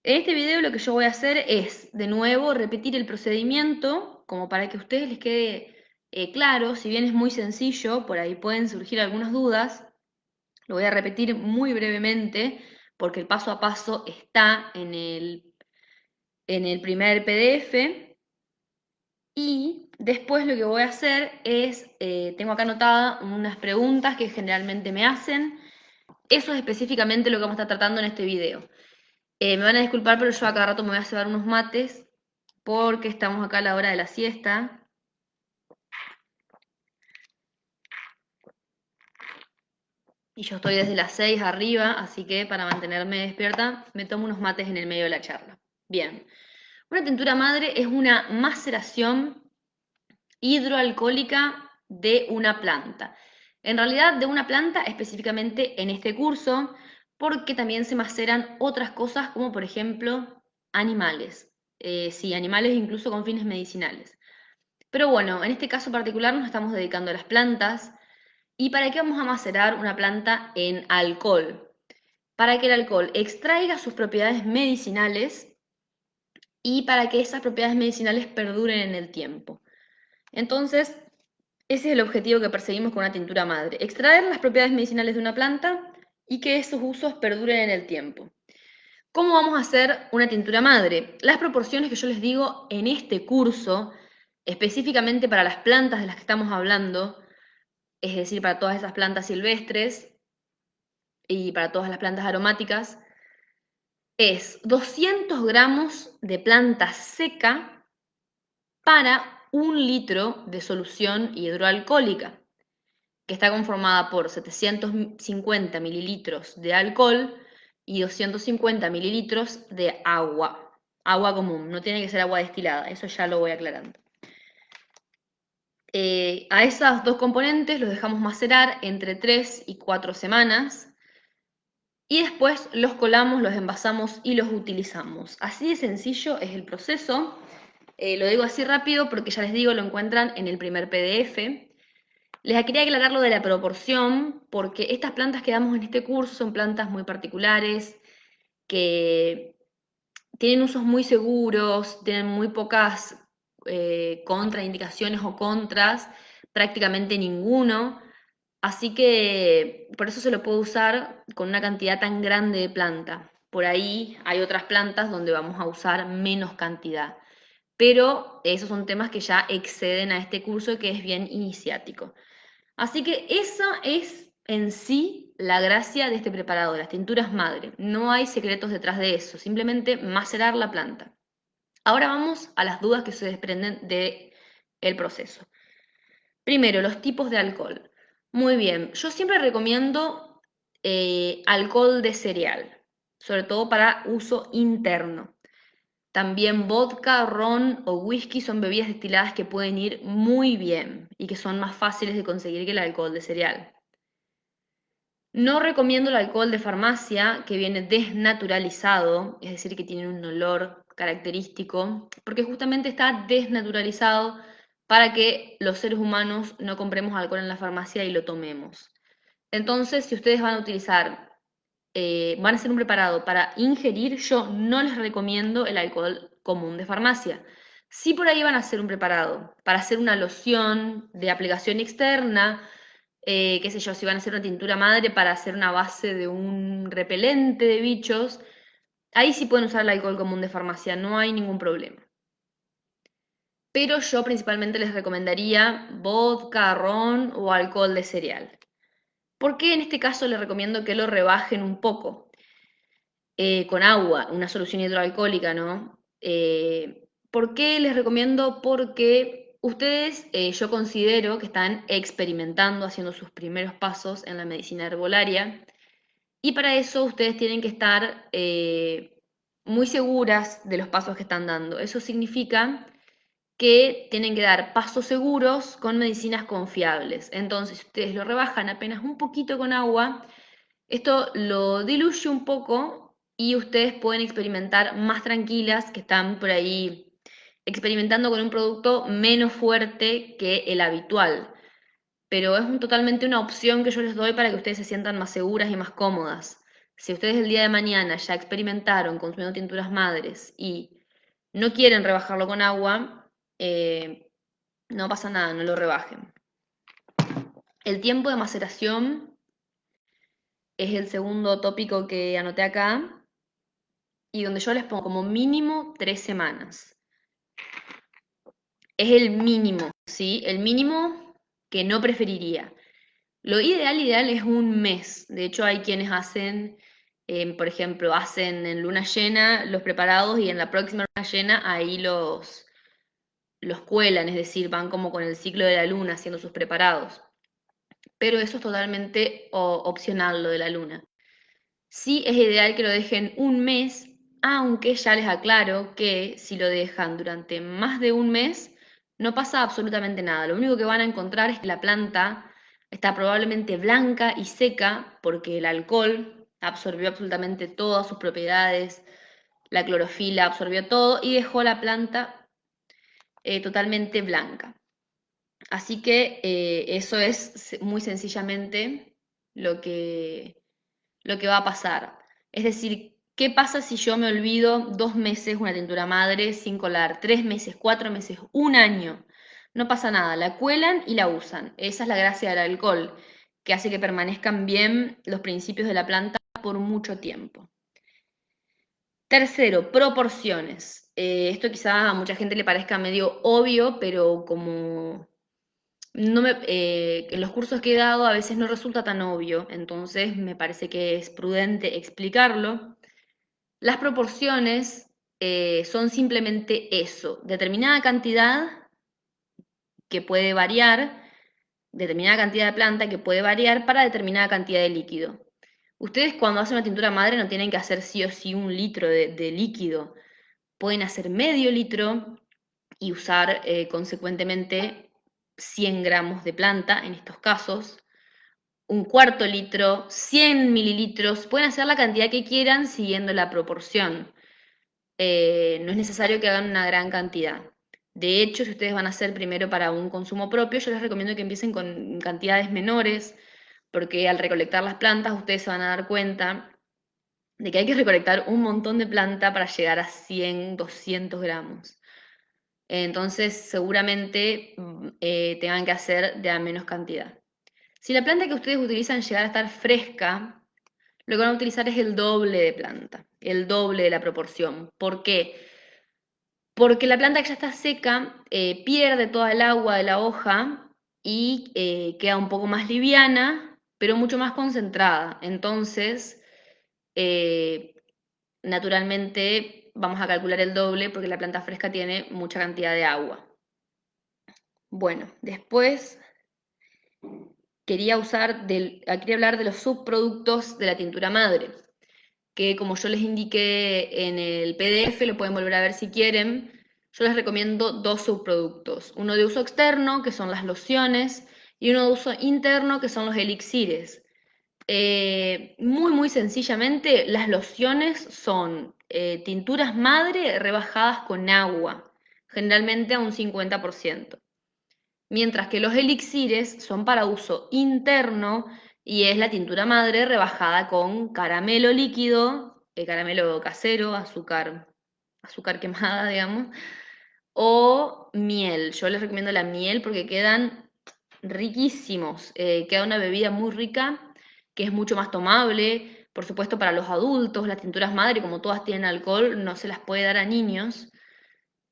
En este video lo que yo voy a hacer es, de nuevo, repetir el procedimiento, como para que a ustedes les quede claro. Si bien es muy sencillo, por ahí pueden surgir algunas dudas. Lo voy a repetir muy brevemente, porque el paso a paso está en el primer PDF. Y después lo que voy a hacer es, tengo acá anotadas unas preguntas que generalmente me hacen. Eso es específicamente lo que vamos a estar tratando en este video. Me van a disculpar, pero yo a cada rato me voy a cebar unos mates porque estamos acá a la hora de la siesta. Y yo estoy desde las 6 arriba, así que para mantenerme despierta me tomo unos mates en el medio de la charla. Bien, una tintura madre es una maceración hidroalcohólica de una planta. En realidad de una planta específicamente en este curso, porque también se maceran otras cosas como por ejemplo animales. Sí, animales incluso con fines medicinales. Pero bueno, en este caso particular nos estamos dedicando a las plantas. ¿Y para qué vamos a macerar una planta en alcohol? Para que el alcohol extraiga sus propiedades medicinales y para que esas propiedades medicinales perduren en el tiempo. Entonces, ese es el objetivo que perseguimos con una tintura madre: extraer las propiedades medicinales de una planta y que esos usos perduren en el tiempo. ¿Cómo vamos a hacer una tintura madre? Las proporciones que yo les digo en este curso, específicamente para las plantas de las que estamos hablando, es decir, para todas esas plantas silvestres y para todas las plantas aromáticas, es 200 gramos de planta seca para 1 litro de solución hidroalcohólica, que está conformada por 750 mililitros de alcohol y 250 mililitros de agua. Agua común, no tiene que ser agua destilada, eso ya lo voy aclarando. A esos dos componentes los dejamos macerar entre 3 y 4 semanas y después los colamos, los envasamos y los utilizamos. Así de sencillo es el proceso. Lo digo así rápido porque ya les digo, lo encuentran en el primer PDF. Les quería aclarar lo de la proporción, porque estas plantas que damos en este curso son plantas muy particulares, que tienen usos muy seguros, tienen muy pocas contraindicaciones o contras, prácticamente ninguno. Así que por eso se lo puede usar con una cantidad tan grande de planta. Por ahí hay otras plantas donde vamos a usar menos cantidad. Pero esos son temas que ya exceden a este curso, que es bien iniciático. Así que esa es en sí la gracia de este preparado, las tinturas madre. No hay secretos detrás de eso, simplemente macerar la planta. Ahora vamos a las dudas que se desprenden del proceso. Primero, los tipos de alcohol. Muy bien, yo siempre recomiendo alcohol de cereal, sobre todo para uso interno. También vodka, ron o whisky son bebidas destiladas que pueden ir muy bien y que son más fáciles de conseguir que el alcohol de cereal. No recomiendo el alcohol de farmacia que viene desnaturalizado, es decir, que tiene un olor característico, porque justamente está desnaturalizado para que los seres humanos no compremos alcohol en la farmacia y lo tomemos. Entonces, si ustedes van a utilizar, van a hacer un preparado para ingerir, yo no les recomiendo el alcohol común de farmacia. Si por ahí van a hacer un preparado para hacer una loción de aplicación externa, qué sé yo, si van a hacer una tintura madre para hacer una base de un repelente de bichos, ahí sí pueden usar el alcohol común de farmacia, no hay ningún problema. Pero yo principalmente les recomendaría vodka, ron o alcohol de cereal. ¿Por qué en este caso les recomiendo que lo rebajen un poco? Con agua, una solución hidroalcohólica, ¿no? ¿Por qué les recomiendo? Porque ustedes, yo considero que están experimentando, haciendo sus primeros pasos en la medicina herbolaria, y para eso ustedes tienen que estar muy seguras de los pasos que están dando. Eso significa que tienen que dar pasos seguros con medicinas confiables. Entonces, si ustedes lo rebajan apenas un poquito con agua, esto lo diluye un poco y ustedes pueden experimentar más tranquilas, que están por ahí experimentando con un producto menos fuerte que el habitual. Pero es totalmente una opción que yo les doy para que ustedes se sientan más seguras y más cómodas. Si ustedes el día de mañana ya experimentaron consumiendo tinturas madres y no quieren rebajarlo con agua, no pasa nada, no lo rebajen. El tiempo de maceración es el segundo tópico que anoté acá y donde yo les pongo como mínimo 3 semanas. Es el mínimo, ¿sí? El mínimo que no preferiría. Lo ideal es un mes. De hecho, hay quienes hacen, por ejemplo, hacen en luna llena los preparados y en la próxima luna llena ahí los cuelan, es decir, van como con el ciclo de la luna haciendo sus preparados. Pero eso es totalmente opcional, lo de la luna. Sí es ideal que lo dejen un mes, aunque ya les aclaro que si lo dejan durante más de un mes, no pasa absolutamente nada. Lo único que van a encontrar es que la planta está probablemente blanca y seca porque el alcohol absorbió absolutamente todas sus propiedades, la clorofila absorbió todo y dejó la planta totalmente blanca. Así que eso es muy sencillamente lo que va a pasar. Es decir, ¿qué pasa si yo me olvido 2 meses una tintura madre sin colar? 3 meses, 4 meses, un año. No pasa nada, la cuelan y la usan. Esa es la gracia del alcohol, que hace que permanezcan bien los principios de la planta por mucho tiempo. Tercero, proporciones. Esto quizá a mucha gente le parezca medio obvio, pero como en los cursos que he dado a veces no resulta tan obvio, entonces me parece que es prudente explicarlo. Las proporciones son simplemente eso, determinada cantidad que puede variar, determinada cantidad de planta que puede variar para determinada cantidad de líquido. Ustedes cuando hacen una tintura madre no tienen que hacer sí o sí 1 litro de líquido, pueden hacer medio litro y usar consecuentemente 100 gramos de planta en estos casos, 1/4 litro, 100 mililitros, pueden hacer la cantidad que quieran siguiendo la proporción. No es necesario que hagan una gran cantidad. De hecho, si ustedes van a hacer primero para un consumo propio, yo les recomiendo que empiecen con cantidades menores, porque al recolectar las plantas ustedes se van a dar cuenta de que hay que recolectar un montón de planta para llegar a 100, 200 gramos. Entonces, seguramente tengan que hacer de a menos cantidad. Si la planta que ustedes utilizan llega a estar fresca, lo que van a utilizar es el doble de planta, el doble de la proporción. ¿Por qué? Porque la planta que ya está seca pierde toda el agua de la hoja y queda un poco más liviana, pero mucho más concentrada. Entonces, eh, naturalmente vamos a calcular el doble porque la planta fresca tiene mucha cantidad de agua. Bueno, después quería hablar de los subproductos de la tintura madre, que como yo les indiqué en el PDF, lo pueden volver a ver si quieren. Yo les recomiendo 2 subproductos, uno de uso externo, que son las lociones, y uno de uso interno, que son los elixires. Muy sencillamente, las lociones son tinturas madre rebajadas con agua, generalmente a un 50%. Mientras que los elixires son para uso interno y es la tintura madre rebajada con caramelo líquido, caramelo casero, azúcar quemada, digamos, o miel. Yo les recomiendo la miel porque quedan riquísimos. Queda una bebida muy rica que es mucho más tomable. Por supuesto, para los adultos, las tinturas madre, como todas tienen alcohol, no se las puede dar a niños.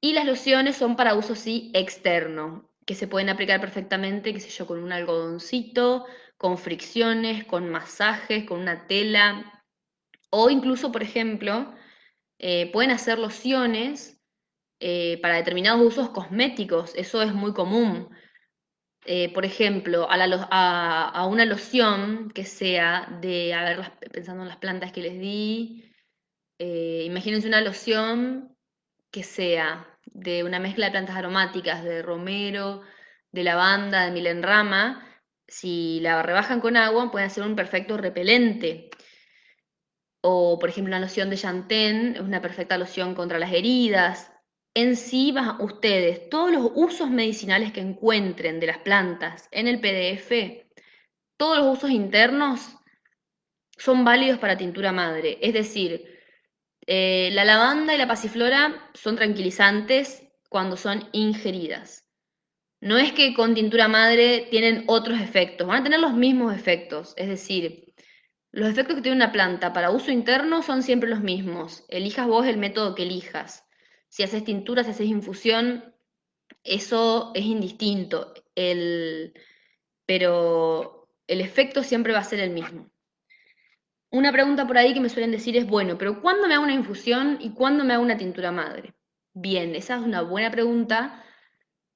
Y las lociones son para uso, sí, externo, que se pueden aplicar perfectamente, qué sé yo, con un algodoncito, con fricciones, con masajes, con una tela, o incluso, por ejemplo, pueden hacer lociones para determinados usos cosméticos, eso es muy común. Por ejemplo, a una loción que sea de, a ver, pensando en las plantas que les di, imagínense una loción que sea de una mezcla de plantas aromáticas, de romero, de lavanda, de milenrama. Si la rebajan con agua, pueden hacer un perfecto repelente. O, por ejemplo, una loción de Yantén es una perfecta loción contra las heridas. En sí, ustedes, todos los usos medicinales que encuentren de las plantas en el PDF, todos los usos internos son válidos para tintura madre. Es decir, la lavanda y la pasiflora son tranquilizantes cuando son ingeridas. No es que con tintura madre tienen otros efectos, van a tener los mismos efectos. Es decir, los efectos que tiene una planta para uso interno son siempre los mismos. Elijas vos el método que elijas. Si haces tintura, si haces infusión, eso es indistinto. Pero el efecto siempre va a ser el mismo. Una pregunta por ahí que me suelen decir es, bueno, pero ¿cuándo me hago una infusión y cuándo me hago una tintura madre? Bien, esa es una buena pregunta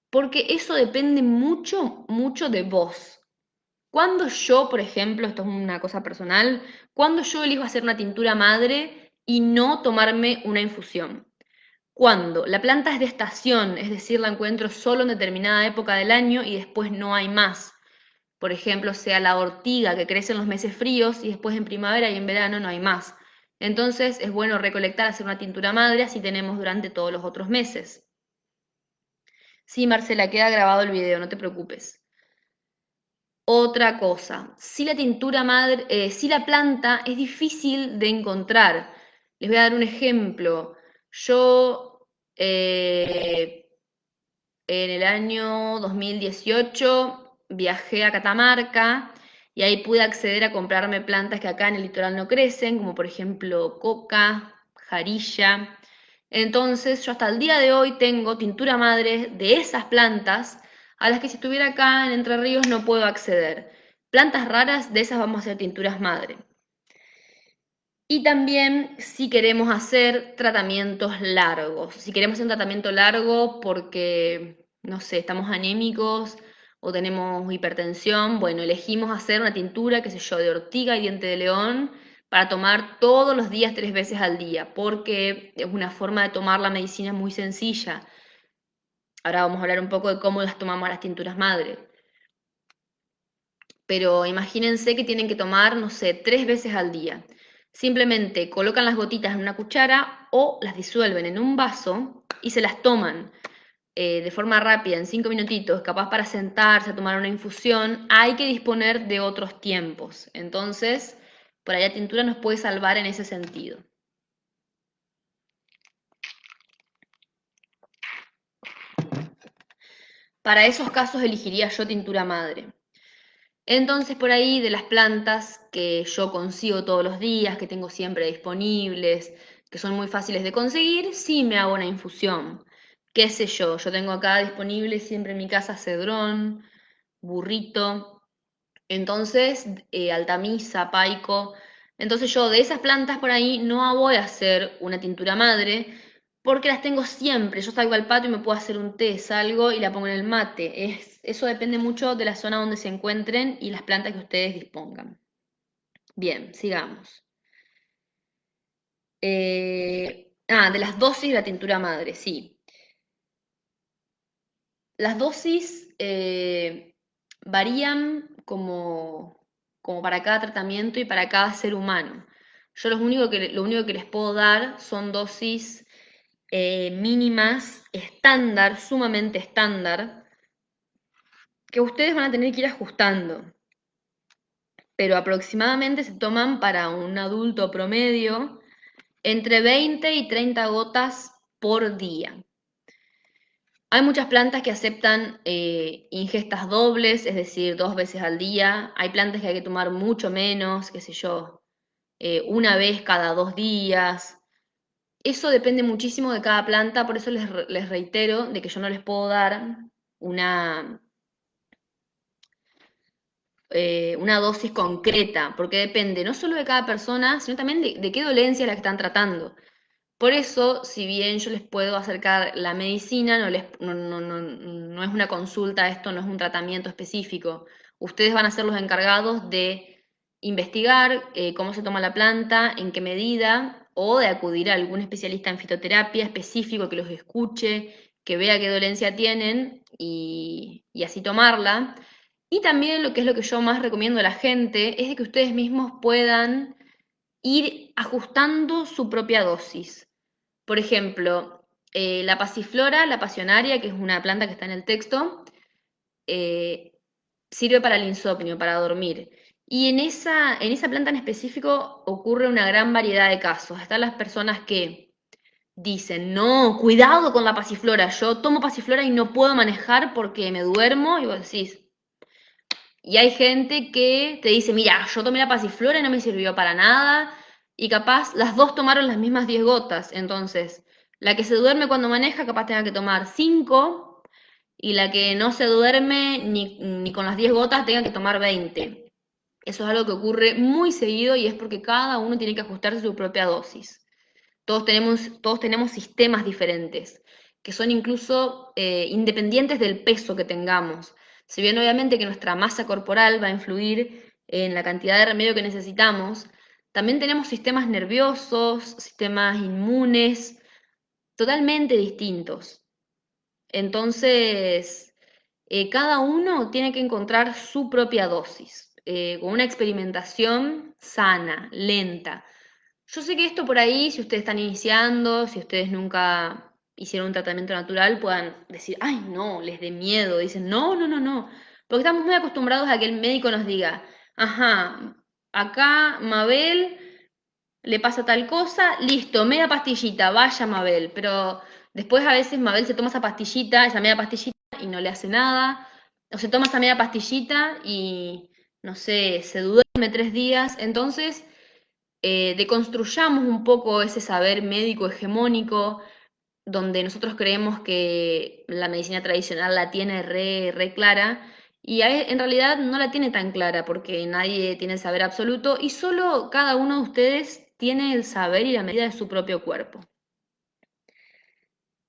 porque eso depende mucho, mucho de vos. Cuando yo, por ejemplo, esto es una cosa personal, cuando yo elijo hacer una tintura madre y no tomarme una infusión. Cuando la planta es de estación, es decir, la encuentro solo en determinada época del año y después no hay más. Por ejemplo, sea la ortiga que crece en los meses fríos y después en primavera y en verano no hay más. Entonces es bueno recolectar, hacer una tintura madre, así tenemos durante todos los otros meses. Sí, Marcela, queda grabado el video, no te preocupes. Otra cosa, si la tintura madre, si la planta es difícil de encontrar. Les voy a dar un ejemplo. Yo en el año 2018 viajé a Catamarca y ahí pude acceder a comprarme plantas que acá en el litoral no crecen, como por ejemplo coca, jarilla. Entonces yo hasta el día de hoy tengo tintura madre de esas plantas a las que si estuviera acá en Entre Ríos no puedo acceder. Plantas raras, de esas vamos a hacer tinturas madre. Y también si queremos hacer tratamientos largos, si queremos hacer un tratamiento largo porque, no sé, estamos anémicos o tenemos hipertensión, bueno, elegimos hacer una tintura, qué sé yo, de ortiga y diente de león para tomar todos los días 3 veces al día, porque es una forma de tomar la medicina muy sencilla. Ahora vamos a hablar un poco de cómo las tomamos las tinturas madre. Pero imagínense que tienen que tomar, no sé, 3 veces al día. Simplemente colocan las gotitas en una cuchara o las disuelven en un vaso y se las toman de forma rápida, en 5 minutitos, capaz para sentarse a tomar una infusión. Hay que disponer de otros tiempos. Entonces, por ahí la tintura nos puede salvar en ese sentido. Para esos casos elegiría yo tintura madre. Entonces, por ahí de las plantas que yo consigo todos los días, que tengo siempre disponibles, que son muy fáciles de conseguir, sí me hago una infusión. ¿Qué sé yo? Yo tengo acá disponible siempre en mi casa cedrón, burrito, entonces altamisa, paico. Entonces yo de esas plantas por ahí no voy a hacer una tintura madre, porque las tengo siempre. Yo salgo al patio y me puedo hacer un té, salgo y la pongo en el mate. Eso depende mucho de la zona donde se encuentren y las plantas que ustedes dispongan. Bien, sigamos. De las dosis de la tintura madre, sí. Las dosis varían como para cada tratamiento y para cada ser humano. Yo lo único que les puedo dar son dosis mínimas, estándar, sumamente estándar, que ustedes van a tener que ir ajustando. Pero aproximadamente se toman para un adulto promedio entre 20 y 30 gotas por día. Hay muchas plantas que aceptan ingestas dobles, es decir, 2 veces al día. Hay plantas que hay que tomar mucho menos, qué sé yo, una vez cada 2 días. Eso depende muchísimo de cada planta, por eso les reitero de que yo no les puedo dar una, una dosis concreta, porque depende no solo de cada persona, sino también de qué dolencia es la que están tratando. Por eso, si bien yo les puedo acercar la medicina, no es una consulta, esto no es un tratamiento específico. Ustedes van a ser los encargados de investigar cómo se toma la planta, en qué medida, o de acudir a algún especialista en fitoterapia específico que los escuche, que vea qué dolencia tienen y así tomarla. Y también lo que es lo que yo más recomiendo a la gente es de que ustedes mismos puedan ir ajustando su propia dosis. Por ejemplo, la pasiflora, la pasionaria, que es una planta que está en el texto, eh, sirve para el insomnio, para dormir. Y en esa planta en específico ocurre una gran variedad de casos. Están las personas que dicen, no, cuidado con la pasiflora, yo tomo pasiflora y no puedo manejar porque me duermo, y vos decís, y hay gente que te dice, mira, yo tomé la pasiflora y no me sirvió para nada, y capaz las dos tomaron las mismas 10 gotas, entonces la que se duerme cuando maneja capaz tenga que tomar 5 y la que no se duerme ni con las 10 gotas tenga que tomar 20. Eso es algo que ocurre muy seguido y es porque cada uno tiene que ajustarse su propia dosis. Todos tenemos sistemas diferentes, que son incluso independientes del peso que tengamos. Si bien obviamente que nuestra masa corporal va a influir en la cantidad de remedio que necesitamos, también tenemos sistemas nerviosos, sistemas inmunes, totalmente distintos. Entonces, cada uno tiene que encontrar su propia dosis, con una experimentación sana, lenta. Yo sé que esto por ahí, si ustedes están iniciando, si ustedes nunca hicieron un tratamiento natural, puedan decir, ay, no, les dé miedo. Dicen, no, no, no, no. Porque estamos muy acostumbrados a que el médico nos diga, ajá, acá Mabel le pasa tal cosa, listo, media pastillita, vaya Mabel. Pero después a veces Mabel se toma esa media pastillita y no le hace nada. O se toma esa media pastillita y, no sé, se duerme 3 días. Entonces deconstruyamos un poco ese saber médico hegemónico, donde nosotros creemos que la medicina tradicional la tiene re clara, y en realidad no la tiene tan clara, porque nadie tiene el saber absoluto, y solo cada uno de ustedes tiene el saber y la medida de su propio cuerpo.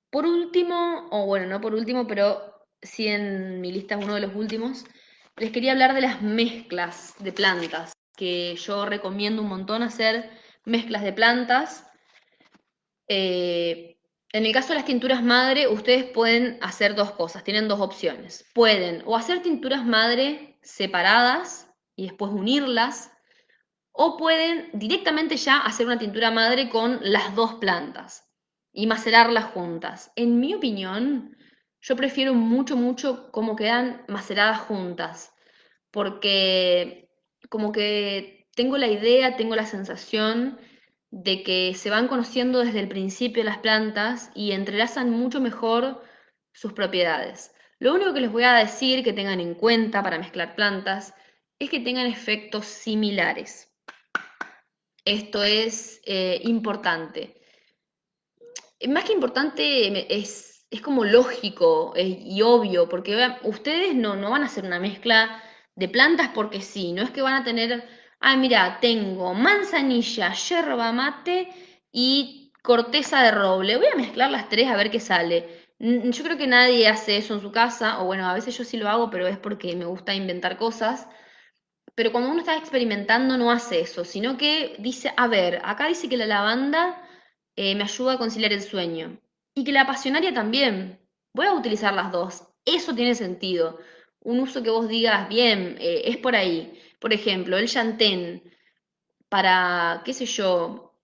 Por último, o bueno, no por último, pero sí en mi lista es uno de los últimos, les quería hablar de las mezclas de plantas, que yo recomiendo un montón hacer mezclas de plantas. En el caso de las tinturas madre, ustedes pueden hacer dos cosas, tienen dos opciones. Pueden o hacer tinturas madre separadas y después unirlas, o pueden directamente ya hacer una tintura madre con las dos plantas y macerarlas juntas. En mi opinión, yo prefiero mucho, mucho cómo quedan maceradas juntas, porque como que tengo la idea, tengo la sensación de que se van conociendo desde el principio las plantas y entrelazan mucho mejor sus propiedades. Lo único que les voy a decir que tengan en cuenta para mezclar plantas es que tengan efectos similares. Esto es importante. Más que importante, es como lógico y obvio, porque vean, ustedes no van a hacer una mezcla de plantas porque sí, no es que van a tener, ah, mira, tengo manzanilla, yerba mate y corteza de roble, voy a mezclar las tres a ver qué sale. Yo creo que nadie hace eso en su casa, o bueno, a veces yo sí lo hago, pero es porque me gusta inventar cosas. Pero cuando uno está experimentando no hace eso, sino que dice, a ver, acá dice que la lavanda me ayuda a conciliar el sueño y que la apasionaria también. Voy a utilizar las dos. Eso tiene sentido. Un uso que vos digas, bien, es por ahí. Por ejemplo, el chantén para, qué sé yo,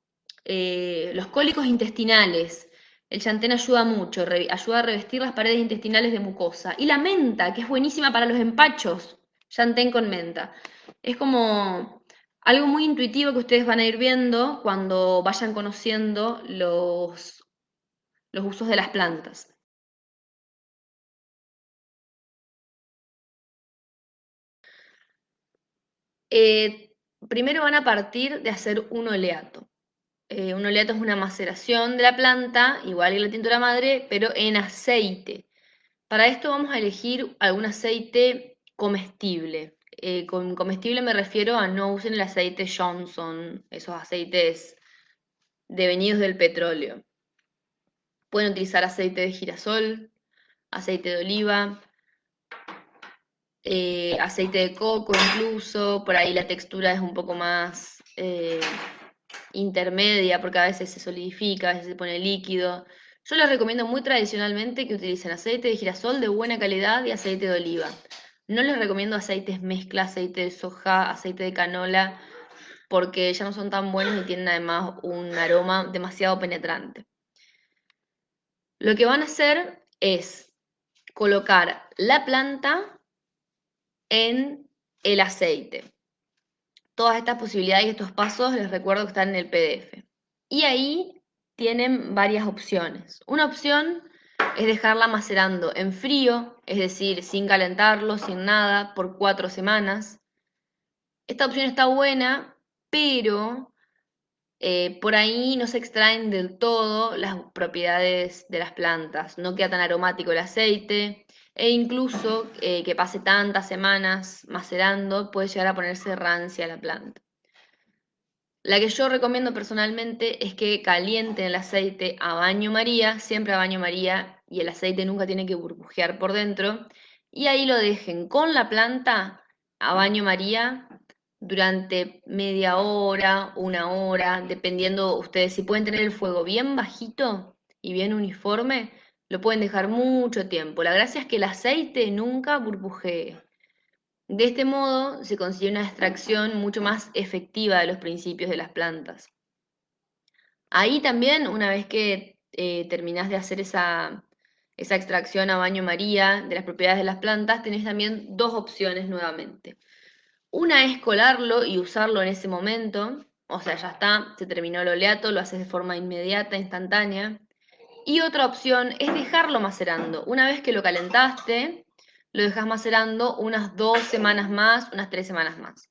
los cólicos intestinales. El chantén ayuda mucho, ayuda a revestir las paredes intestinales de mucosa. Y la menta, que es buenísima para los empachos. Chantén con menta. Es como algo muy intuitivo que ustedes van a ir viendo cuando vayan conociendo los usos de las plantas. Primero van a partir de hacer un oleato. Un oleato es una maceración de la planta, igual que la tintura madre, pero en aceite. Para esto vamos a elegir algún aceite comestible. Con comestible me refiero a no usen el aceite Johnson, esos aceites devenidos del petróleo. Pueden utilizar aceite de girasol, aceite de oliva, aceite de coco incluso, por ahí la textura es un poco más intermedia porque a veces se solidifica, a veces se pone líquido. Yo les recomiendo muy tradicionalmente que utilicen aceite de girasol de buena calidad y aceite de oliva. No les recomiendo aceites mezcla, aceite de soja, aceite de canola, porque ya no son tan buenos y tienen además un aroma demasiado penetrante. Lo que van a hacer es colocar la planta en el aceite. Todas estas posibilidades y estos pasos les recuerdo que están en el PDF. Y ahí tienen varias opciones. Una opción es dejarla macerando en frío, es decir, sin calentarlo, sin nada, por 4 semanas. Esta opción está buena, pero por ahí no se extraen del todo las propiedades de las plantas, no queda tan aromático el aceite e incluso que pase tantas semanas macerando puede llegar a ponerse rancia la planta. La que yo recomiendo personalmente es que calienten el aceite a baño María, siempre a baño María, y el aceite nunca tiene que burbujear por dentro, y ahí lo dejen con la planta a baño María durante media hora, una hora, dependiendo ustedes, si pueden tener el fuego bien bajito y bien uniforme, lo pueden dejar mucho tiempo. La gracia es que el aceite nunca burbujee. De este modo se consigue una extracción mucho más efectiva de los principios de las plantas. Ahí también, una vez que terminás de hacer esa extracción a baño María de las propiedades de las plantas, tenés también dos opciones nuevamente. Una es colarlo y usarlo en ese momento, o sea, ya está, se terminó el oleato, lo haces de forma inmediata, instantánea. Y otra opción es dejarlo macerando. Una vez que lo calentaste, lo dejas macerando unas 2 semanas más, unas 3 semanas más.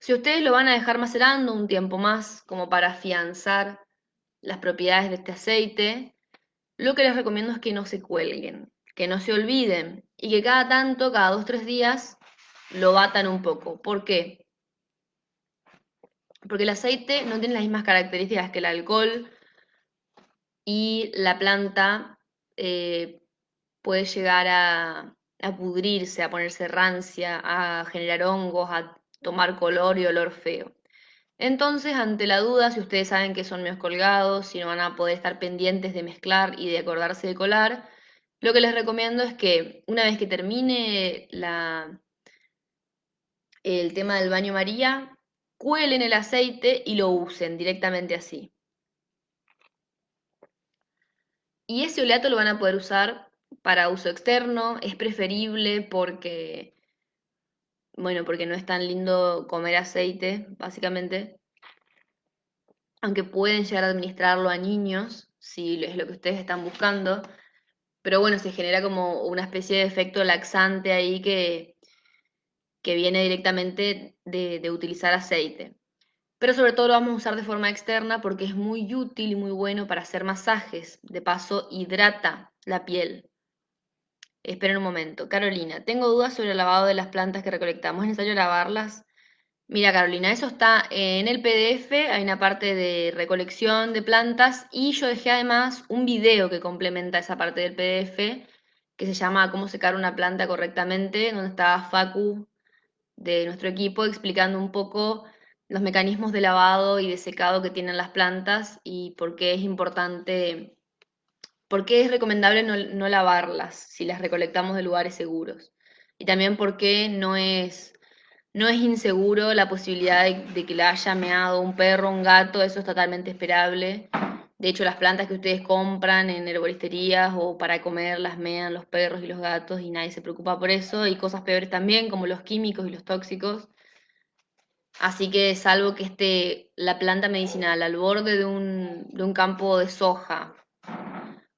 Si ustedes lo van a dejar macerando un tiempo más, como para afianzar las propiedades de este aceite, lo que les recomiendo es que no se cuelguen, que no se olviden y que cada tanto, cada 2 o 3 días, lo batan un poco. ¿Por qué? Porque el aceite no tiene las mismas características que el alcohol y la planta puede llegar a pudrirse, a ponerse rancia, a generar hongos, a tomar color y olor feo. Entonces, ante la duda, si ustedes saben que son medios colgados, si no van a poder estar pendientes de mezclar y de acordarse de colar, lo que les recomiendo es que una vez que termine el tema del baño María, cuelen el aceite y lo usen directamente así. Y ese oleato lo van a poder usar para uso externo, es preferible porque, bueno, porque no es tan lindo comer aceite, básicamente, aunque pueden llegar a administrarlo a niños, si es lo que ustedes están buscando, pero bueno, se genera como una especie de efecto laxante ahí que viene directamente de utilizar aceite. Pero sobre todo lo vamos a usar de forma externa porque es muy útil y muy bueno para hacer masajes. De paso, hidrata la piel. Esperen un momento. Carolina, tengo dudas sobre el lavado de las plantas que recolectamos. ¿Es necesario lavarlas? Mira, Carolina, eso está en el PDF, hay una parte de recolección de plantas y yo dejé además un video que complementa esa parte del PDF que se llama Cómo secar una planta correctamente, donde está Facu de nuestro equipo explicando un poco los mecanismos de lavado y de secado que tienen las plantas y por qué es importante, por qué es recomendable no lavarlas si las recolectamos de lugares seguros. Y también por qué no es inseguro la posibilidad de que la haya meado un perro, un gato, eso es totalmente esperable. De hecho, las plantas que ustedes compran en herboristerías o para comer las mean los perros y los gatos y nadie se preocupa por eso. Y cosas peores también, como los químicos y los tóxicos. Así que salvo que esté la planta medicinal al borde de un campo de soja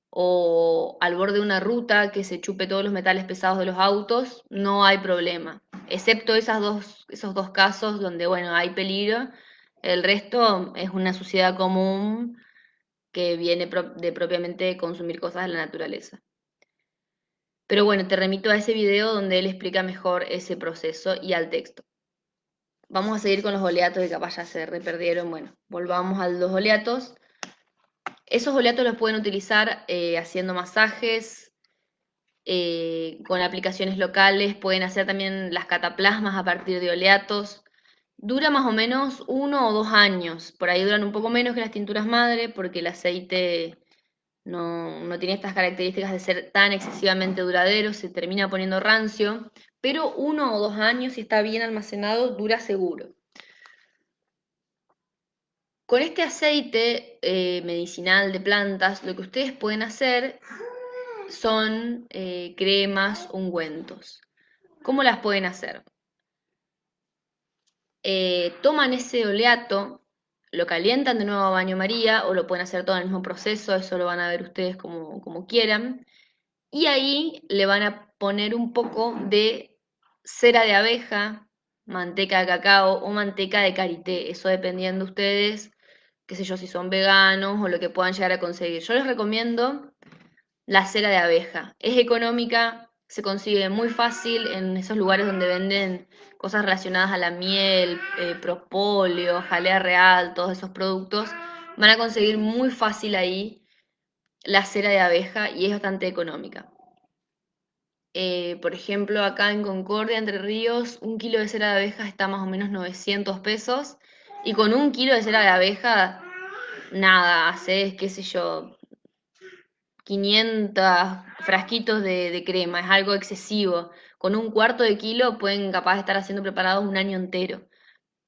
o al borde de una ruta que se chupe todos los metales pesados de los autos, no hay problema. Excepto esos dos casos donde, bueno, hay peligro, el resto es una suciedad común que viene de propiamente consumir cosas de la naturaleza. Pero bueno, te remito a ese video donde él explica mejor ese proceso y al texto. Vamos a seguir con los oleatos que capaz ya se reperdieron. Bueno, volvamos a los oleatos. Esos oleatos los pueden utilizar haciendo masajes, con aplicaciones locales, pueden hacer también las cataplasmas a partir de oleatos. Dura más o menos 1 o 2 años, por ahí duran un poco menos que las tinturas madre, porque el aceite no tiene estas características de ser tan excesivamente duradero, se termina poniendo rancio, pero 1 o 2 años, si está bien almacenado, dura seguro. Con este aceite medicinal de plantas, lo que ustedes pueden hacer son cremas, ungüentos. ¿Cómo las pueden hacer? Toman ese oleato, lo calientan de nuevo a baño María o lo pueden hacer todo en el mismo proceso, eso lo van a ver ustedes como quieran. Y ahí le van a poner un poco de cera de abeja, manteca de cacao o manteca de karité, eso dependiendo de ustedes, qué sé yo, si son veganos o lo que puedan llegar a conseguir. Yo les recomiendo la cera de abeja. Es económica, se consigue muy fácil en esos lugares donde venden cosas relacionadas a la miel, propóleo, jalea real, todos esos productos. Van a conseguir muy fácil ahí la cera de abeja y es bastante económica. Por ejemplo, acá en Concordia, Entre Ríos, un kilo de cera de abeja está más o menos 900 pesos. Y con un kilo de cera de abeja, nada, haces, qué sé yo, 500 frasquitos de crema, es algo excesivo. Con un cuarto de kilo pueden capaz de estar haciendo preparados un año entero.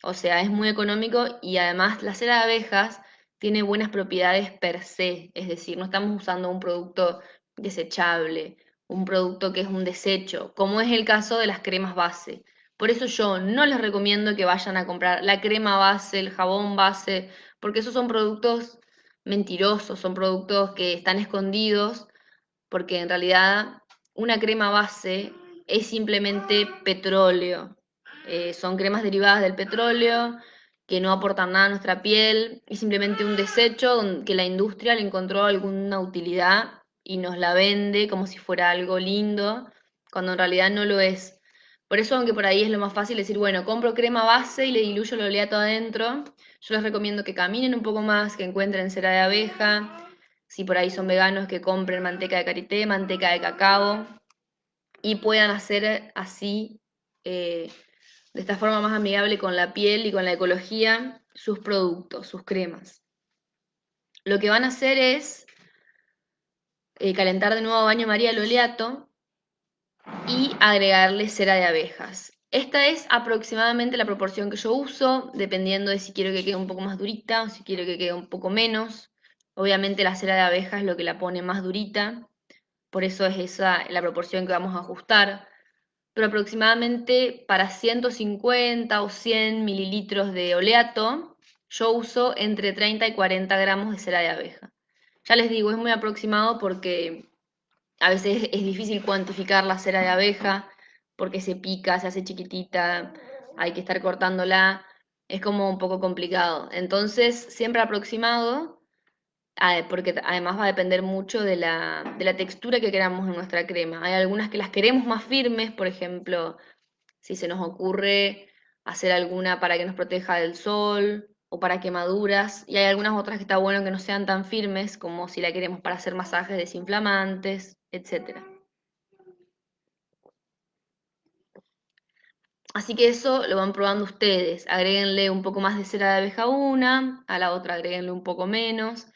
O sea, es muy económico y además la cera de abejas tiene buenas propiedades per se, es decir, no estamos usando un producto desechable, un producto que es un desecho, como es el caso de las cremas base. Por eso yo no les recomiendo que vayan a comprar la crema base, el jabón base, porque esos son productos mentirosos, son productos que están escondidos, porque en realidad una crema base es simplemente petróleo. Son cremas derivadas del petróleo que no aportan nada a nuestra piel, es simplemente un desecho que la industria le encontró alguna utilidad y nos la vende como si fuera algo lindo, cuando en realidad no lo es. Por eso, aunque por ahí es lo más fácil decir, bueno, compro crema base y le diluyo el oleato adentro, yo les recomiendo que caminen un poco más, que encuentren cera de abeja, si por ahí son veganos, que compren manteca de karité, manteca de cacao y puedan hacer así, de esta forma más amigable con la piel y con la ecología, sus productos, sus cremas. Lo que van a hacer es calentar de nuevo a baño María el oleato y agregarle cera de abejas. Esta es aproximadamente la proporción que yo uso, dependiendo de si quiero que quede un poco más durita o si quiero que quede un poco menos. Obviamente la cera de abeja es lo que la pone más durita, por eso es esa la proporción que vamos a ajustar. Pero aproximadamente para 150 o 100 mililitros de oleato, yo uso entre 30 y 40 gramos de cera de abeja. Ya les digo, es muy aproximado porque a veces es difícil cuantificar la cera de abeja porque se pica, se hace chiquitita, hay que estar cortándola, es como un poco complicado. Entonces, siempre aproximado, porque además va a depender mucho de la textura que queramos en nuestra crema. Hay algunas que las queremos más firmes, por ejemplo, si se nos ocurre hacer alguna para que nos proteja del sol o para quemaduras, y hay algunas otras que está bueno que no sean tan firmes, como si la queremos para hacer masajes desinflamantes, etc. Así que eso lo van probando ustedes. Agréguenle un poco más de cera de abeja a una, a la otra agréguenle un poco menos.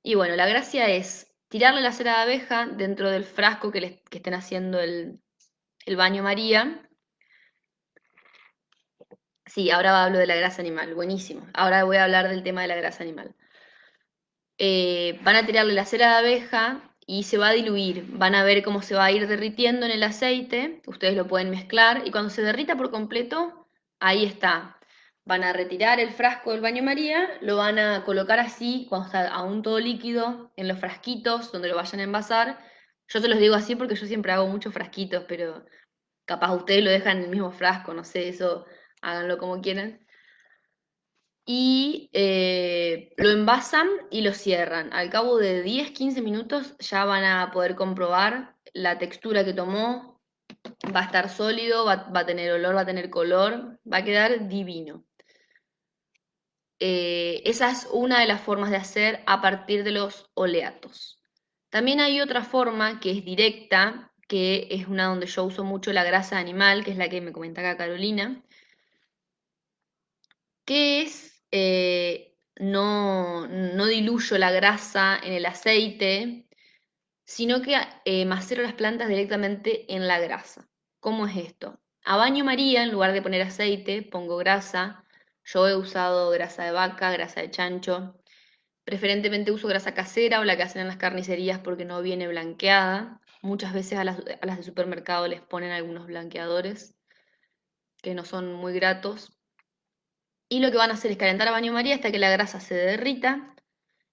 Y bueno, la gracia es tirarle la cera de abeja dentro del frasco que estén haciendo el baño María. Sí, ahora hablo de la grasa animal, buenísimo. Ahora voy a hablar del tema de la grasa animal. Van a tirarle la cera de abeja y se va a diluir. Van a ver cómo se va a ir derritiendo en el aceite. Ustedes lo pueden mezclar y cuando se derrita por completo, ahí está. Van a retirar el frasco del baño María, lo van a colocar así, cuando está aún todo líquido, en los frasquitos donde lo vayan a envasar. Yo se los digo así porque yo siempre hago muchos frasquitos, pero capaz ustedes lo dejan en el mismo frasco, no sé, eso háganlo como quieran y lo envasan y lo cierran. Al cabo de 10-15 minutos ya van a poder comprobar la textura que tomó, va a estar sólido, va a tener olor, va a tener color, va a quedar divino. Esa es una de las formas de hacer a partir de los oleatos. También hay otra forma que es directa, que es una donde yo uso mucho la grasa animal, que es la que me comenta acá Carolina, que es, no diluyo la grasa en el aceite, sino que macero las plantas directamente en la grasa. ¿Cómo es esto? A baño María, en lugar de poner aceite, pongo grasa. Yo he usado grasa de vaca, grasa de chancho. Preferentemente uso grasa casera o la que hacen en las carnicerías porque no viene blanqueada. Muchas veces a las de supermercado les ponen algunos blanqueadores que no son muy gratos. Y lo que van a hacer es calentar a baño María hasta que la grasa se derrita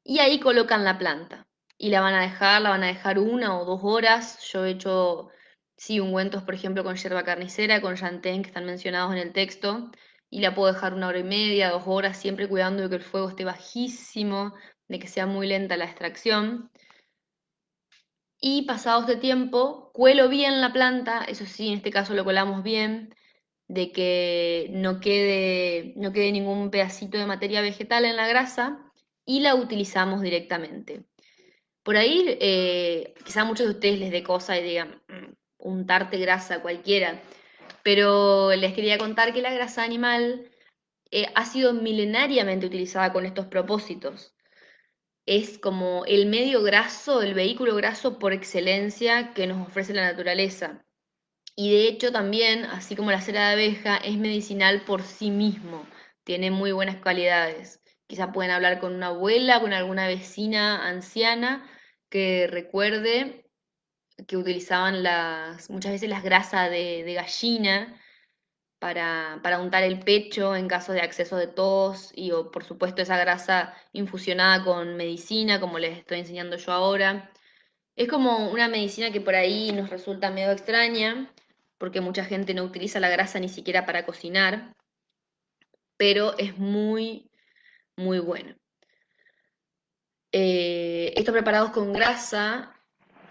y ahí colocan la planta. Y la van a dejar 1 o 2 horas. Yo he hecho, sí, ungüentos, por ejemplo, con yerba carnicera, con yantén, que están mencionados en el texto, y la puedo dejar 1 hora y media, 2 horas, siempre cuidando de que el fuego esté bajísimo, de que sea muy lenta la extracción. Y pasado este tiempo, cuelo bien la planta, eso sí, en este caso lo colamos bien, de que no quede ningún pedacito de materia vegetal en la grasa, y la utilizamos directamente. Por ahí, quizá a muchos de ustedes les dé cosa y digan, untarte grasa cualquiera, pero les quería contar que la grasa animal ha sido milenariamente utilizada con estos propósitos. Es como el medio graso, el vehículo graso por excelencia que nos ofrece la naturaleza. Y de hecho también, así como la cera de abeja, es medicinal por sí mismo, tiene muy buenas cualidades. Quizá pueden hablar con una abuela, con alguna vecina anciana que recuerde que utilizaban muchas veces las grasas de gallina para untar el pecho en caso de acceso de tos y o, por supuesto esa grasa infusionada con medicina, como les estoy enseñando yo ahora. Es como una medicina que por ahí nos resulta medio extraña, porque mucha gente no utiliza la grasa ni siquiera para cocinar, pero es muy, muy buena. Estos preparados con grasa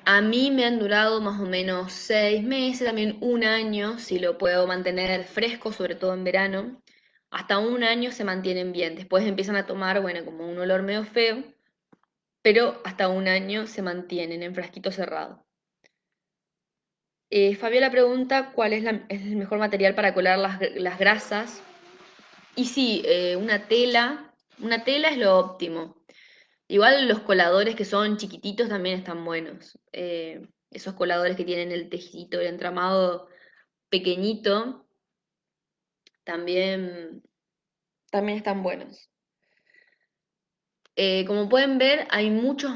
a mí me han durado más o menos 6 meses, también 1 año, si lo puedo mantener fresco, sobre todo en verano. Hasta 1 año se mantienen bien. Después empiezan a tomar, bueno, como un olor medio feo, pero hasta 1 año se mantienen en frasquito cerrado. Fabiola pregunta cuál es el mejor material para colar las grasas. Y sí, una tela es lo óptimo. Igual los coladores que son chiquititos también están buenos. Esos coladores que tienen el tejidito, el entramado pequeñito, también, también están buenos. Como pueden ver, hay muchos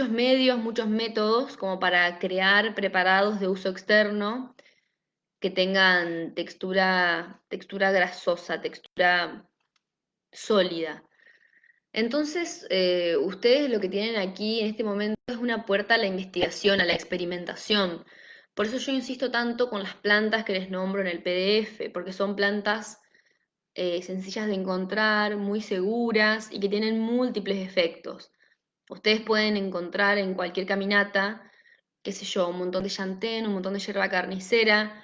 medios, muchos métodos como para crear preparados de uso externo que tengan textura grasosa, textura sólida. Entonces, ustedes lo que tienen aquí en este momento es una puerta a la investigación, a la experimentación. Por eso yo insisto tanto con las plantas que les nombro en el PDF, porque son plantas sencillas de encontrar, muy seguras y que tienen múltiples efectos. Ustedes pueden encontrar en cualquier caminata, qué sé yo, un montón de llantén, un montón de yerba carnicera.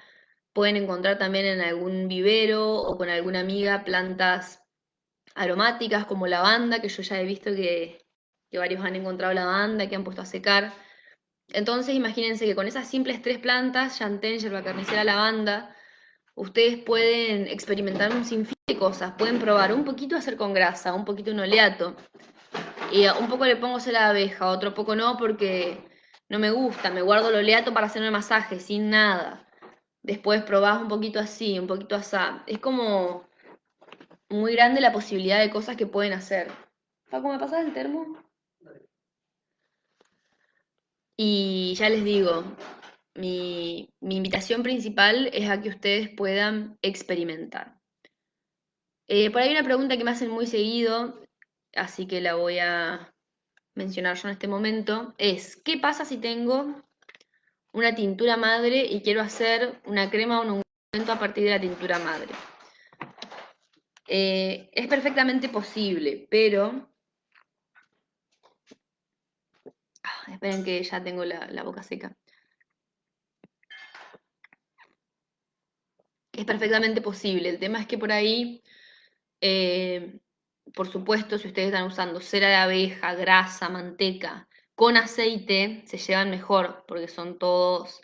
Pueden encontrar también en algún vivero o con alguna amiga plantas aromáticas como lavanda, que yo ya he visto que varios han encontrado lavanda, que han puesto a secar. Entonces imagínense que con esas simples 3 plantas, llantén, yerba carnicera, lavanda, ustedes pueden experimentar un sinfín de cosas. Pueden probar un poquito hacer con grasa, un poquito un oleato. Y un poco le pongo cera de abeja, otro poco no porque no me gusta. Me guardo el oleato para hacerme masaje, sin nada. Después probás un poquito así, un poquito asá. Es como muy grande la posibilidad de cosas que pueden hacer. Paco, ¿me pasas el termo? Y ya les digo, mi invitación principal es a que ustedes puedan experimentar. Por ahí una pregunta que me hacen muy seguido, así que la voy a mencionar yo en este momento, es, ¿qué pasa si tengo una tintura madre y quiero hacer una crema o un ungüento a partir de la tintura madre? Es perfectamente posible, pero... esperen que ya tengo la boca seca. Es perfectamente posible. El tema es que por ahí, eh, por supuesto, si ustedes están usando cera de abeja, grasa, manteca, con aceite, se llevan mejor, porque son todos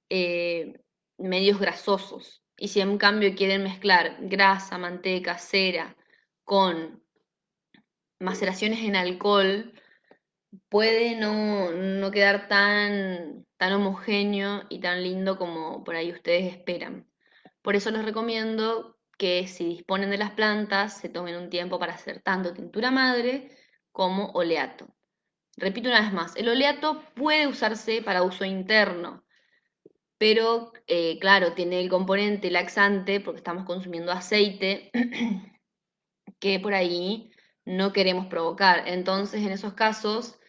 eh, medios grasosos. Y si en cambio quieren mezclar grasa, manteca, cera con maceraciones en alcohol, puede no quedar tan homogéneo y tan lindo como por ahí ustedes esperan. Por eso les recomiendo que si disponen de las plantas, se tomen un tiempo para hacer tanto tintura madre como oleato. Repito una vez más, el oleato puede usarse para uso interno, pero claro, tiene el componente laxante porque estamos consumiendo aceite que por ahí no queremos provocar. Entonces, en esos casos,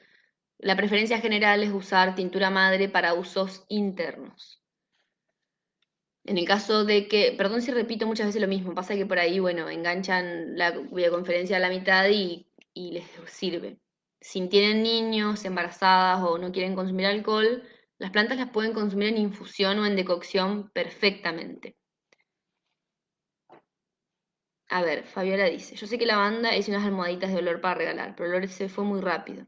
la preferencia general es usar tintura madre para usos internos. En el caso de que, perdón si repito muchas veces lo mismo, pasa que por ahí, bueno, enganchan la videoconferencia a la mitad y les sirve. Si tienen niños, embarazadas o no quieren consumir alcohol, las plantas las pueden consumir en infusión o en decocción perfectamente. A ver, Fabiola dice, yo sé que la banda es unas almohaditas de olor para regalar, pero el olor se fue muy rápido.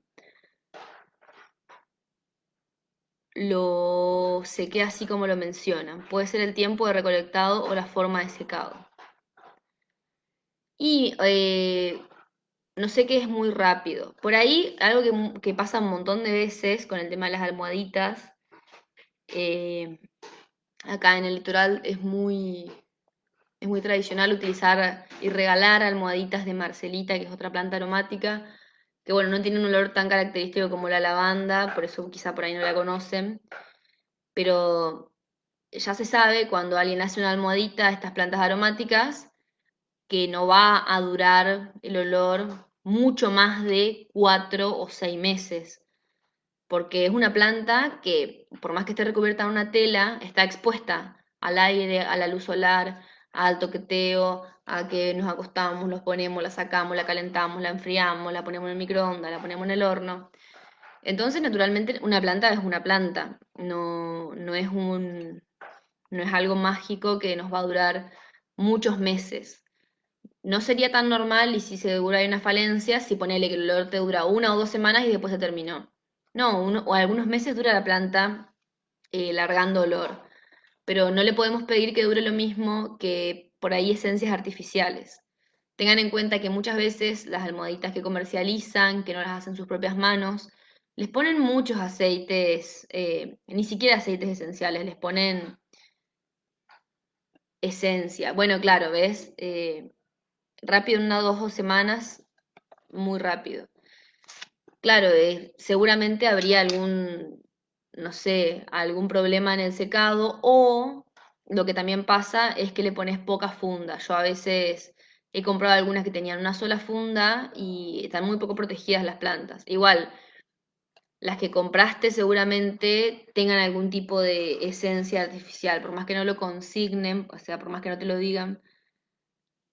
Lo sequé así como lo mencionan. Puede ser el tiempo de recolectado o la forma de secado. Y no sé qué es muy rápido. Por ahí, algo que pasa un montón de veces con el tema de las almohaditas, eh, acá en el litoral es muy tradicional utilizar y regalar almohaditas de Marcelita, que es otra planta aromática, que bueno, no tiene un olor tan característico como la lavanda, por eso quizá por ahí no la conocen, pero ya se sabe cuando alguien hace una almohadita de estas plantas aromáticas que no va a durar el olor mucho más de 4 o 6 meses, porque es una planta que, por más que esté recubierta en una tela, está expuesta al aire, a la luz solar, al toqueteo, a que nos acostamos, los ponemos, la sacamos, la calentamos, la enfriamos, la ponemos en el microondas, la ponemos en el horno. Entonces, naturalmente, una planta es una planta, no es algo mágico que nos va a durar muchos meses. No sería tan normal y si se dura una falencia, si ponele que el olor te dura 1 o 2 semanas y después se terminó. No, o algunos meses dura la planta largando olor, pero no le podemos pedir que dure lo mismo que por ahí esencias artificiales. Tengan en cuenta que muchas veces las almohaditas que comercializan, que no las hacen sus propias manos, les ponen muchos aceites, ni siquiera aceites esenciales, les ponen esencia. Bueno, claro, ¿ves? Rápido, en 1 o 2 semanas, muy rápido. Claro, seguramente habría algún, no sé, algún problema en el secado o lo que también pasa es que le pones poca funda. Yo a veces he comprado algunas que tenían una sola funda y están muy poco protegidas las plantas. Igual, las que compraste seguramente tengan algún tipo de esencia artificial, por más que no lo consignen, o sea, por más que no te lo digan,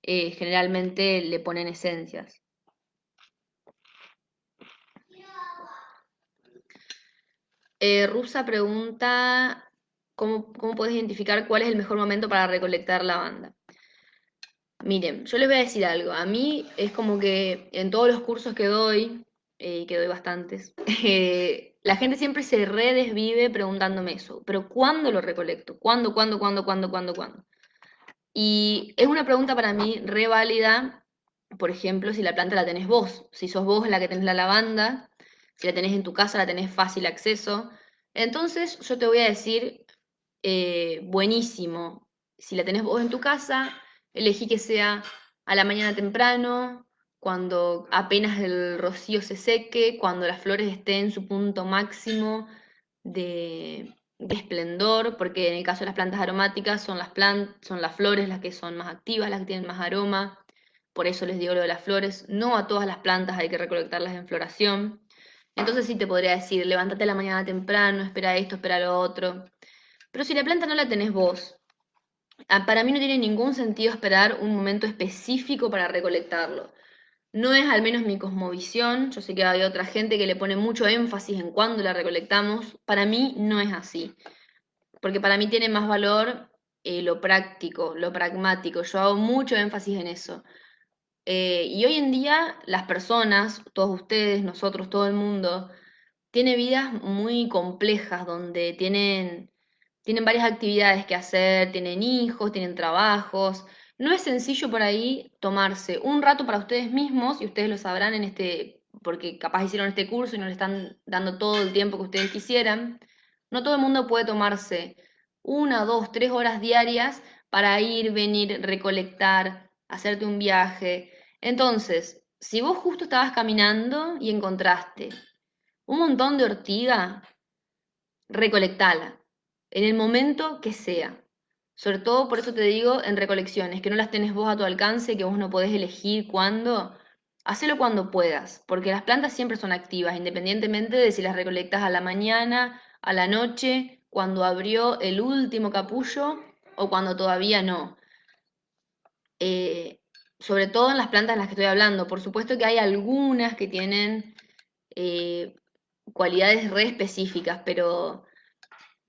generalmente le ponen esencias. Rusa pregunta, ¿cómo puedes identificar cuál es el mejor momento para recolectar lavanda? Miren, yo les voy a decir algo. A mí es como que en todos los cursos que doy bastantes, la gente siempre se redesvive preguntándome eso. Pero ¿cuándo lo recolecto? ¿Cuándo? Y es una pregunta para mí re válida, por ejemplo, si la planta la tenés vos. Si sos vos la que tenés la lavanda, si la tenés en tu casa, la tenés fácil acceso. Entonces yo te voy a decir, buenísimo, si la tenés vos en tu casa, elegí que sea a la mañana temprano, cuando apenas el rocío se seque, cuando las flores estén en su punto máximo de esplendor, porque en el caso de las plantas aromáticas son las flores las que son más activas, las que tienen más aroma, por eso les digo lo de las flores, no a todas las plantas hay que recolectarlas en floración. Entonces sí te podría decir, levántate a la mañana temprano, espera esto, espera lo otro. Pero si la planta no la tenés vos, para mí no tiene ningún sentido esperar un momento específico para recolectarlo. No es al menos mi cosmovisión, yo sé que hay otra gente que le pone mucho énfasis en cuándo la recolectamos, para mí no es así, porque para mí tiene más valor lo práctico, lo pragmático, yo hago mucho énfasis en eso. Y hoy en día las personas, todos ustedes, nosotros, todo el mundo, tiene vidas muy complejas donde tienen varias actividades que hacer, tienen hijos, tienen trabajos. No es sencillo por ahí tomarse un rato para ustedes mismos, y ustedes lo sabrán porque capaz hicieron este curso y no le están dando todo el tiempo que ustedes quisieran. No todo el mundo puede tomarse 1, 2, 3 horas diarias para ir, venir, recolectar, hacerte un viaje. Entonces, si vos justo estabas caminando y encontraste un montón de ortiga, recolectala, en el momento que sea. Sobre todo, por eso te digo, en recolecciones, que no las tenés vos a tu alcance, que vos no podés elegir cuándo. Hacelo cuando puedas, porque las plantas siempre son activas, independientemente de si las recolectas a la mañana, a la noche, cuando abrió el último capullo o cuando todavía no. Eh, Sobre todo en las plantas en las que estoy hablando. Por supuesto que hay algunas que tienen eh, cualidades re específicas, pero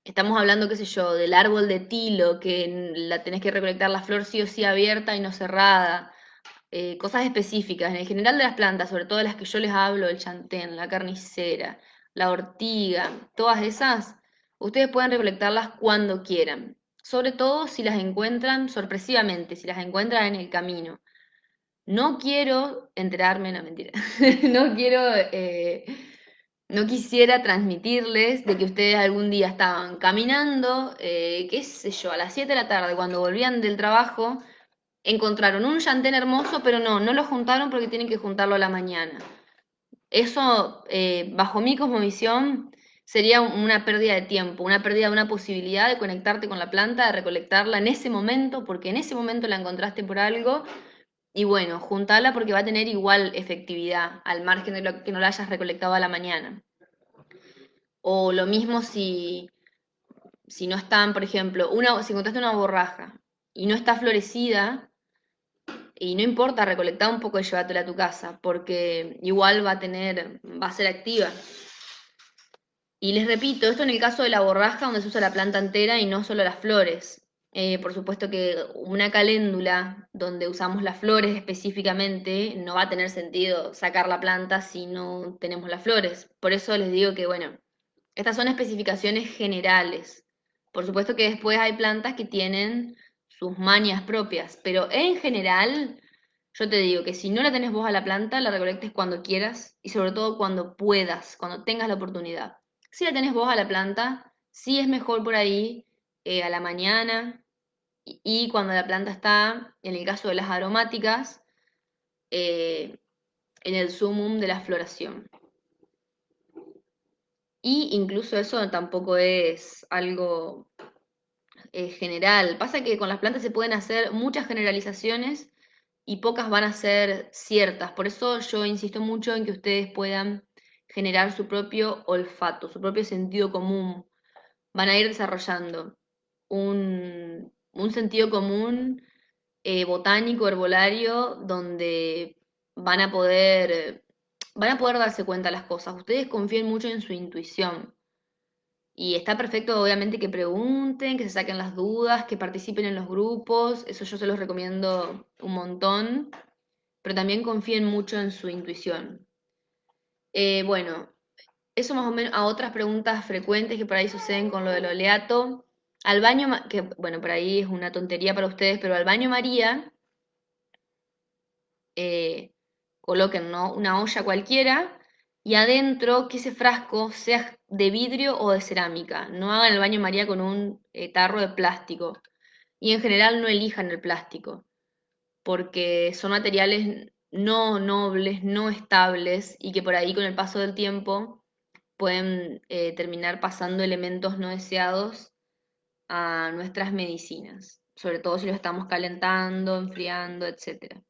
estamos hablando, qué sé yo, del árbol de tilo, que la tenés que recolectar la flor sí o sí abierta y no cerrada. Cosas específicas. En el general de las plantas, sobre todo de las que yo les hablo, el chantén, la carnicera, la ortiga, todas esas, ustedes pueden recolectarlas cuando quieran. Sobre todo si las encuentran sorpresivamente, si las encuentran en el camino. No quiero enterarme, no mentira, no quiero, no quisiera transmitirles de que ustedes algún día estaban caminando, qué sé yo, a las 7 de la tarde, cuando volvían del trabajo, encontraron un llantén hermoso, pero no lo juntaron porque tienen que juntarlo a la mañana. Eso, bajo mi cosmovisión, sería una pérdida de tiempo, una pérdida de una posibilidad de conectarte con la planta, de recolectarla en ese momento, porque en ese momento la encontraste por algo y bueno, juntala porque va a tener igual efectividad, al margen de lo que no la hayas recolectado a la mañana. O lo mismo si no están, por ejemplo, si encontraste una borraja y no está florecida, y no importa, recolectar un poco y llévatela a tu casa, porque igual va a ser activa. Y les repito, esto en el caso de la borraja, donde se usa la planta entera y no solo las flores. Por supuesto que una caléndula donde usamos las flores específicamente, no va a tener sentido sacar la planta si no tenemos las flores. Por eso les digo que, bueno, estas son especificaciones generales. Por supuesto que después hay plantas que tienen sus mañas propias, pero en general yo te digo que si no la tenés vos a la planta, la recolectes cuando quieras y sobre todo cuando puedas, cuando tengas la oportunidad. Si la tenés vos a la planta, sí es mejor por ahí a la mañana y cuando la planta está, en el caso de las aromáticas, eh, en el sumum de la floración. Y incluso eso tampoco es algo general. Pasa que con las plantas se pueden hacer muchas generalizaciones y pocas van a ser ciertas. Por eso yo insisto mucho en que ustedes puedan generar su propio olfato, su propio sentido común. Van a ir desarrollando un sentido común botánico, herbolario, donde van a poder, van a poder darse cuenta de las cosas. Ustedes confíen mucho en su intuición. Y está perfecto, obviamente, que pregunten, que se saquen las dudas, que participen en los grupos, eso yo se los recomiendo un montón, pero también confíen mucho en su intuición. Bueno, eso más o menos a otras preguntas frecuentes que por ahí suceden con lo del oleato. Al baño, que bueno, por ahí es una tontería para ustedes, pero al baño María, eh, coloquen, ¿no?, una olla cualquiera y adentro que ese frasco sea de vidrio o de cerámica. No hagan el baño María con un tarro de plástico. Y en general no elijan el plástico, porque son materiales no nobles, no estables y que por ahí con el paso del tiempo pueden terminar pasando elementos no deseados a nuestras medicinas, sobre todo si lo estamos calentando, enfriando, etc.